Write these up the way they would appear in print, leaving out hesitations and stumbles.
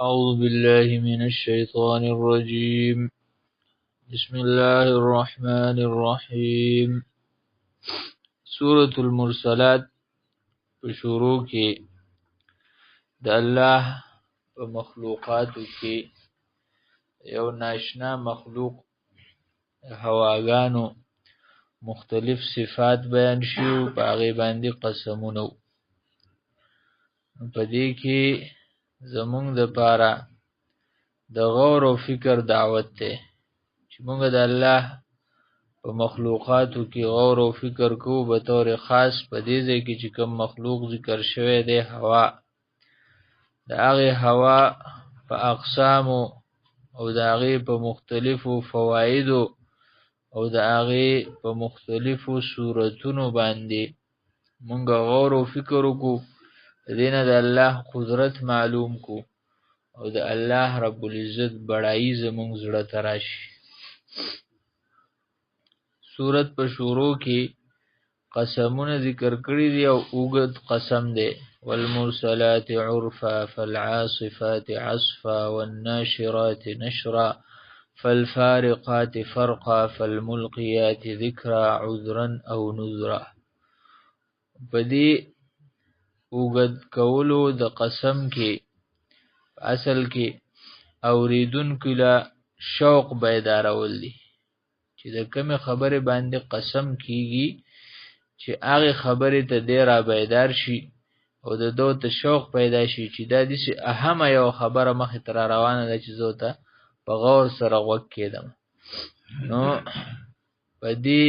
أعوذ بالله من الشيطان الرجيم. بسم الله الرحمن الرحيم. سورة المرسلات په شروع کې د الله په مخلوقاتو کې یو ناشنا مخلوق هواګانو مختلف صفات بیان شو، په هغې باندې قسمونه. په دې کې زمونږ دپاره د غور او فکر دعوت دی چې مونږ د الله په مخلوقاتو کې غور او فکر کوو، به طور خاص په دې ځای کې چې کوم مخلوق ذکر شوی دی هوا، د هغې هوا په اقسامو او د هغې په مختلفو فوایدو او د هغې په مختلفو صورتونو باندې مونږ غور او فکر وکړو، د دې نه د الله قدرت معلوم کو او د الله رب العزت بڑایی زمونږ زړه ته راشي. سورت په شروع کې قسمونه ذکر کړي دي او اوږد قسم دی. والمرسلات عرفا فالعاصفات عصفا والناشرات نشرا فالفارقات فرقا فالملقيات ذکرا عذرا او نذرا. په دې اوږد کولو د قسم کې اصل کې اوریدونکو له شوق بیدارول دي چې د کومې خبرې باندې قسم کیږي چې هغې خبرې ته دی را بیدار شي او د دو ته شوق پیدا شي چې دا داسې اهمه یو خبره مخې ته را روانه ده چې زه ته په غور سره غوږ کېدم. نو په دې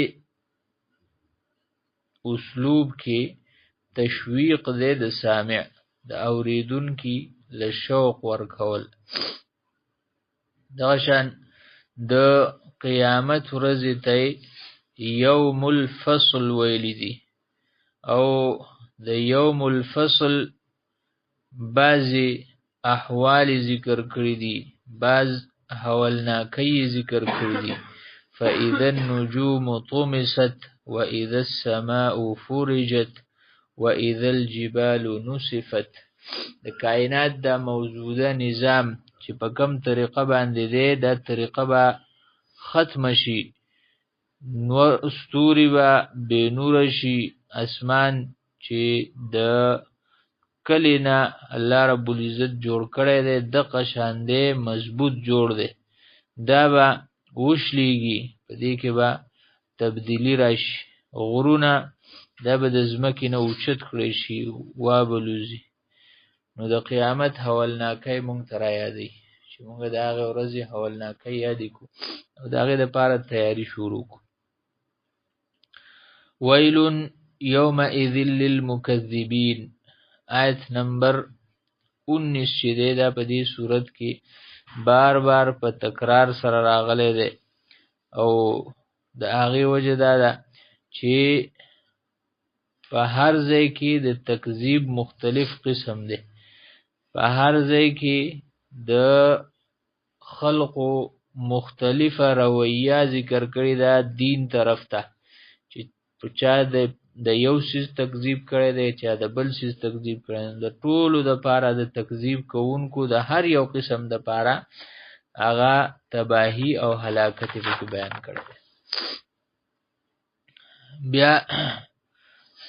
اسلوب کې تشویق دی د سامع، د اوریدونکي له شوق ورکول. دغه شان د قیامت ورځې ته یوم الفصل ویلی دي او د یوم الفصل بعضې احوال ذکر کړي دي، بعض هولناکۍ ذکر کړي دي. فاذا النجوم طمست واذا السماء فرجت واذا الجبال نصفت. د کائنات دا موجوده نظام چې په کوم طریقه باندې دی، دا طریقه به ختم شي، ستوري به بې نوره شي، اسمان چې د کلي نه الله رب العزت جوړ کړی دی دغه شان دی، مضبوط جوړ دی، دا به وشلیږي، په دې کې به تبدیلي راشي. غرونه دا به د ځمکې نه اوچت کړی شي، وابلوزي. نو د قیامت هولناکۍ مونږ ته را یادوي چې مونږ د هغې ورځې هولناکۍ یادې کړو او د هغې دپاره تیاري شروع کړو. ویل یومئذ للمکذبین، آیت نمبر 19 چې دی دا په دې صورت کې بار بار په تکرار سره راغلی دی او د هغې وجه دا ده چې په هر ځای کې د تکذیب مختلف قسم دی، په هر ځای کې د خلقو مختلفه رویه ذکر کړې ده دین طرف ته، چې په چا د یو څیز تکذیب کړی دی، چا د بل څیز تکذیب کړی دی. د ټولو دپاره د تکذیب کوونکو د هر یو قسم دپاره هغه تباهي او هلاکت یې پکې بیان کړی دی. بیا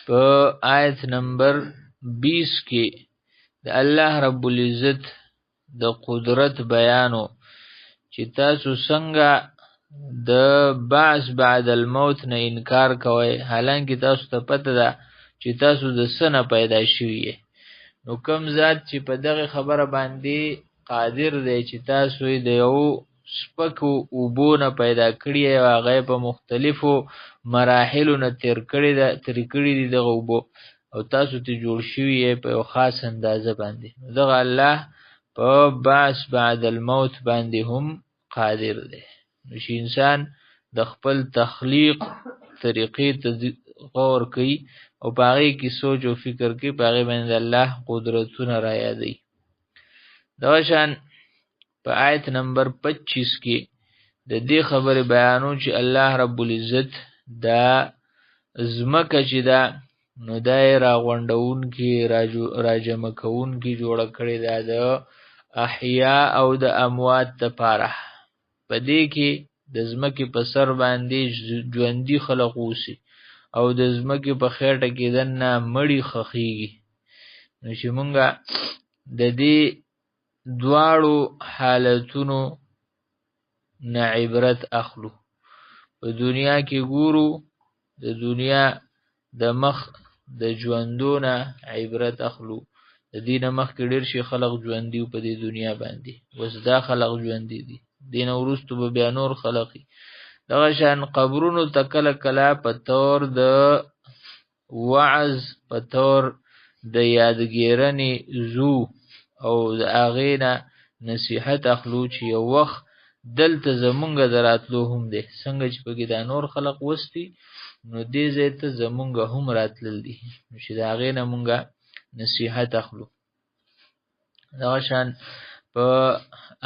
په آیت نمبر 20 کې د الله رب العزت د قدرت بیانو چې تاسو څنګه د بعث بعد الموت نه انکار کوئ، حالانکه تاسو ته پته ده چې تاسو د څه نه پیدا شوي یې. نو کوم ذات چې په دغه خبره باندې قادر دی چې تاسو یې د یو سپکو اوبو نه پیدا کړي یې، هغه یې په مختلفو مراحلو نه تېر کړي دي دغه اوبو، او تاسو ته جوړ شوي یې په یو خاص اندازه باندې. دغه الله په بعث بعد الموت باندې هم قادر دی. نو چې انسان د خپل تخلیق طریقې ته غور کوي او په هغې کې سوچ او فکر کوي، په هغې باندې د الله قدرتونه را یادوي. دغه شان په آیت نمبر 25 کې د دې خبرې بیانو چې الله رب العزت دا ځمکه چې ده نو دا یې راغونډونکې راجمع کوونکې جوړه کړې ده د احیا او د اموات دپاره. په دې کې د ځمکې په سر باندې ژوندي خلق اوسي او د ځمکې په خېټه کې دننه مړي ښخېږي. نو چې مونږه د دې دواړو حالتونو نه عبرت اخلو. په دنیا کې ګورو، د دنیا د مخ د ژوندو نه عبرت اخلو. د دې نه مخکې ډېر شي خلق ژوندي په دې دنیا باندې، اوس دا خلق ژوندي دي، دې نه وروستو به بیا نور خلق وي. دغه شان قبرونو ته کله کله په طور د وعظ، په طور د یادګیرنې ځو او د هغې نه نصیحت اخلو چې یو وخت دلته زمونږه د راتلو هم دی. څنګه چې پکې دا نور خلق وستی، نو دې ځای ته زمونږه هم راتلل دي، نو چې د هغې نه مونږه نصیحت اخلو. دغه شان په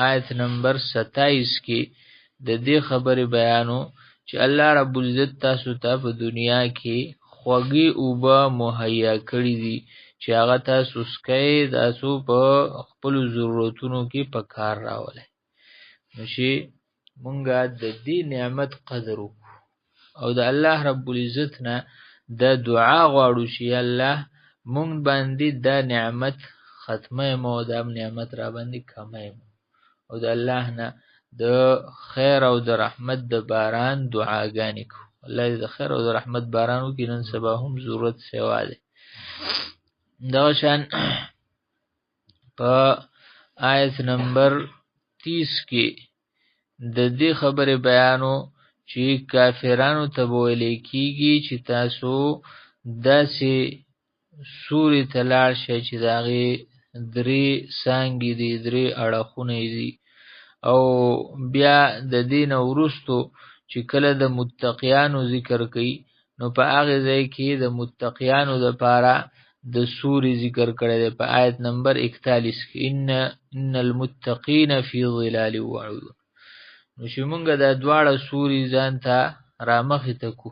آیت نمبر 27 کې د دې خبرې بیانو چې الله رب العزت تاسو ته په دنیا کې خوږې اوبه مهیا کړي دي چې هغه تاسو څښئ، تاسو په خپلو ضرورتونو کې په کار راولئ. نو چې مونږه د دې نعمت قدر وکړو او د الله رب العزت نه دا دعا غواړو چې الله مونږ باندې دا نعمت ختمه مو، دا نعمت را باندې کمه مو، او د الله نه د خیر او د رحمت د باران دعاګانې کو. الله دې د خیر او د رحمت باران وکړي، نن سبا هم ضرورت سوا دی. دغه شان په آیت نمبر 30 کې د دې خبرې بیانو چې کافرانو ته به ویلی کېږي چې تاسو داسې سوري ته لاړ شئ چې د هغې 3 څانګې دي، 3 اړخونه دي، او بیا د دې نه وروستو چې کله د متقیانو ذکر کوي، نو په هغې ځای کې د متقیانو دپاره د سوري ذکر کړی دی په آیت نمبر 41 کې، ان المتقین فی ظلال وعیون. نو چې مونږه دا دواړه سوري ځان ته رامخې ته کو،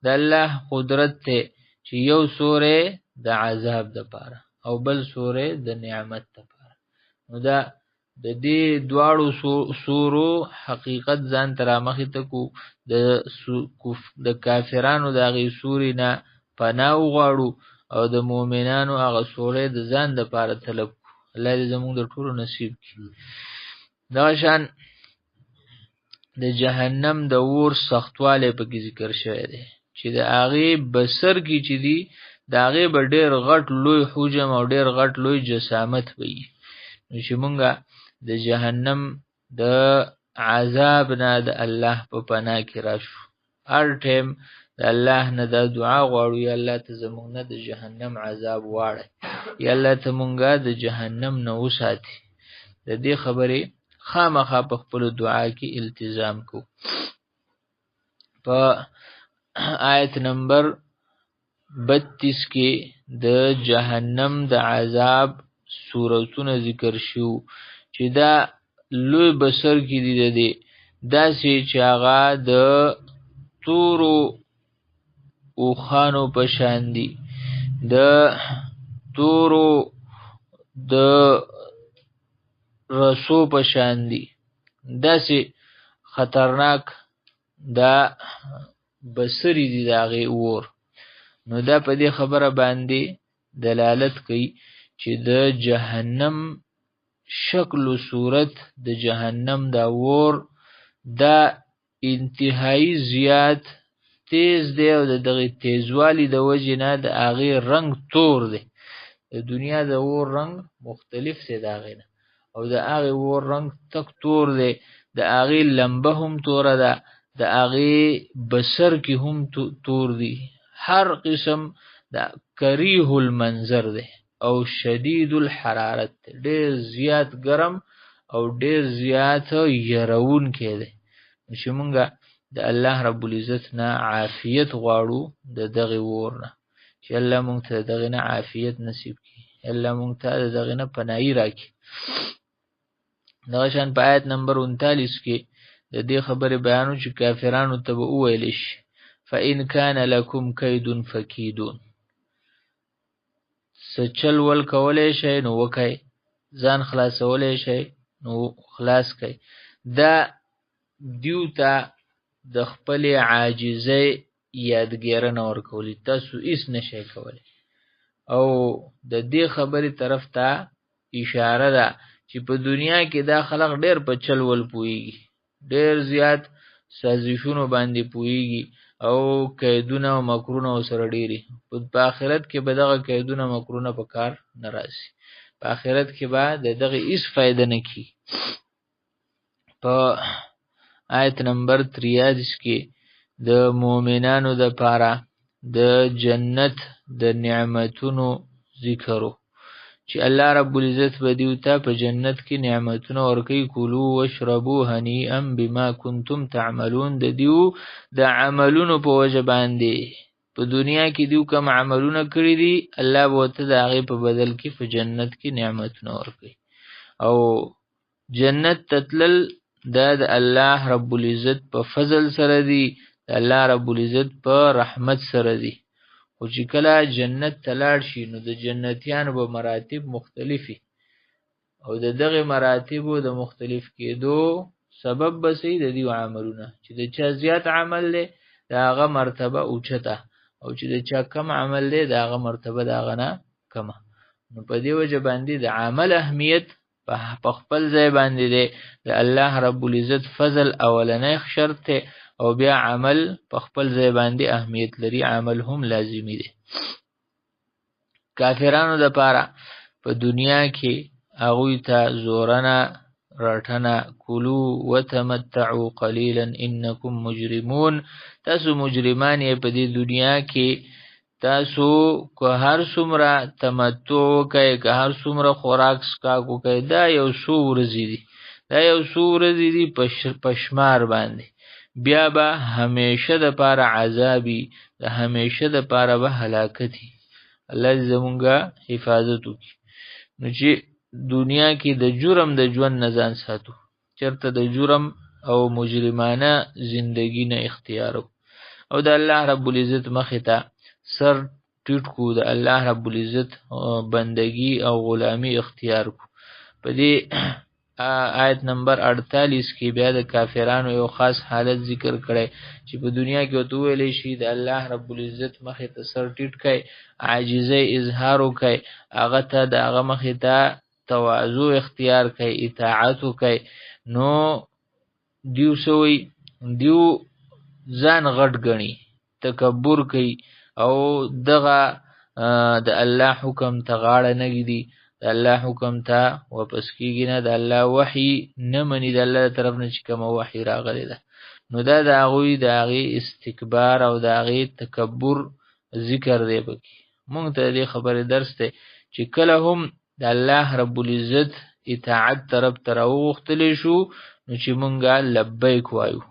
د الله قدرت ته چې یو سوری د عذاب دپاره او بل سوری د نعمت دپاره. نو دا د دې دواړو سورو حقیقت ځان ته رامخې ته کو، د کافرانو د هغې سوري نه پناه وغواړو او د مؤمنانو هغه سوری د ځان دپاره طلب کو. الله دې زمونږ د ټولو نصیب کړي. دغه شان د جهنم د اور سختوالی پکې ذکر شوی دی چې د هغې بسر کې چې دي د هغې به ډېر غټ لوی حجم او ډېر غټ لوی جسامت به وي. نو چې مونږه د جهنم د عذاب نه د الله په پناه کې راشو، هر ټیم د الله نه دا دعا غواړو، یا الله ته زمونږ نه د جهنم عذاب واړی، یا الله ته مونږه د جهنم نه وساتي. د دې خبرې خامخا په خپلو دعا کې التزام کو. په آیت نمبر 32 کې د جهنم د عذاب صورتونه ذکر شو چې دا لوی بسر کې دي، د دې داسې چې هغه د تورو اوښانو په شان دي، د تورو د رسو په شان دي، داسې خطرناک دا بسری دي د هغې اور. نو دا په دې خبره باندې دلالت کوي چې د جهنم شکل و صورت د جهنم دا اور دا انتهایی زیات تیز دی او د دغې تیزوالي د وجې نه د هغې رنګ تور دی. د دنیا د اور رنګ مختلف دی د هغې نه، او د هغې اور رنګ تک تور دی، د هغې لمبه هم توره ده، د هغې بسر کې هم تور دی، هر قسم د کریه المنظر دی او شدید الحرارت دی، ډېر زیات ګرم او ډېر زیات یرونکی دی. چې مونږه د الله رب العزت نه عافیت غواړو د دغې اور نه، چې الله مونږ ته د دغې نه عافیت نصیب کړي، الله مونږ ته د دغې نه پناهي راکړي. دغه شان په آیت نمبر 39 کې د دې خبرې بیانو چې کافرانو ته به وویلی شي فإن کان لکم کید فکیدون، څه چل ول کولی شئ نو وکئ، ځان خلاصولی شئ نو خلاص کئ. دا دیو ته د خپلې عاجزۍ یادګیرنه ورکولی، تاسو هیڅ نشئ کولی. او د دې خبرې طرف ته اشاره ده چې په دنیا کې دا خلق ډېر په چل ول پوهېږي، ډېر زیات سازشونو باندې پوهېږي او قیدونه او مکرونه ورسره ډېري. په آخرت کې به دغه قیدونه مکرونه په کار نه راسي، په آخرت کې به د دغه هیڅ فایده نه کیږي. په آیت نمبر 43 کې د مؤمنانو دپاره د جنت د نعمتونو ذکرو چې الله رب العزت به دیو ته په جنت کې نعمتونه ورکوي. کلو واشربو هنیئا بما کنتم تعملون. د دیو د عملونو په وجه باندې په دنیا کې دیو کوم عملونه کړي دي، الله به ورته د هغې په بدل کې په جنت کې نعمتونه ورکوي. او جنت ته تلل دا د الله رب العزت په فضل سره دی، د الله رب العزت په رحمت سره دی. خو چې کله جنت ته لاړ شي نو د جنتیانو به مراتب مختلفي، او د دغه مراتبو د مختلف کېدو سبب به سي د دیو عملونه، چې د چا زیات عمل دی د هغه مرتبه اوچته، او چې د چا کم عمل دی د هغه مرتبه د هغه نه کمه. نو په دې وجه باندې د عمل اهمیت په خپل ځای باندې دی، د الله رب العزت فضل اولنی شرط دی، او بیا عمل په خپل ځای باندې اهمیت لري، عمل هم لازمی دی. کافرانو دپاره په دنیا کې هغوی ته زورنه رټنه کلو وتمتعو قلیلا انکم مجرمون. تاسو مجرمان یې په دې دنیا کې، تاسو که هر څومره تمتع وکئ، که هر څومره خوراک څښاک وکئ، دا یو څو ورځې دي، دا یو څو ورځې دي په شمار باندې، بیا به همیشه دپاره عذابي، د همیشه دپاره به هلاکتي. الله دې زمونږه حفاظت وکړي. نو چې دنیا کې د جرم د ژوند نه ځان ساتو، چېرته د جرم او مجرمانه زندگی نه اختیارو، او د الله رب العزت مخې ته سر ټیټ کو، د الله رب العزت بندگی او غلامی اختیار کو. په دې آیت نمبر 48 کې بیا د کافرانو یو خاص حالت ذکر کړی چې په دنیا کې ورته وویلی شي د الله رب العزت مخې ته سر ټیټ کړئ، عاجزۍ اظهار وکړئ، هغه ته د هغه مخې ته تواضع اختیار کړئ، اطاعت وکړئ. نو دیو سوی دیو ځان غټ ګڼي، تکبر کوي، او دغه د الله حکم ته غاړه نه ږدي، د الله حکم ته واپس کیږي نه، د الله وحی نه مني، د الله طرف نه چې کومه وحی راغلی ده. نو دا د هغوی د هغې استکبار او د هغې تکبر ذکر دی. پکې مونږ ته د دې خبرې درس دی چې کله هم د الله رب العزت اطاعت طرف ته راوغوښتلی شو نو چې مونږه لبیک وایو،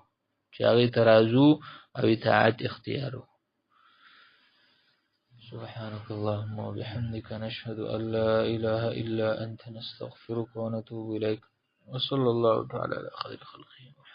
چې هغې ته راځو او اطاعت اختیارو. سبحانك اللهم وبحمدك نشهد أن لا إله إلا أنت نستغفرك ونتوب إليك وصلى الله تعالى على خير خلقه.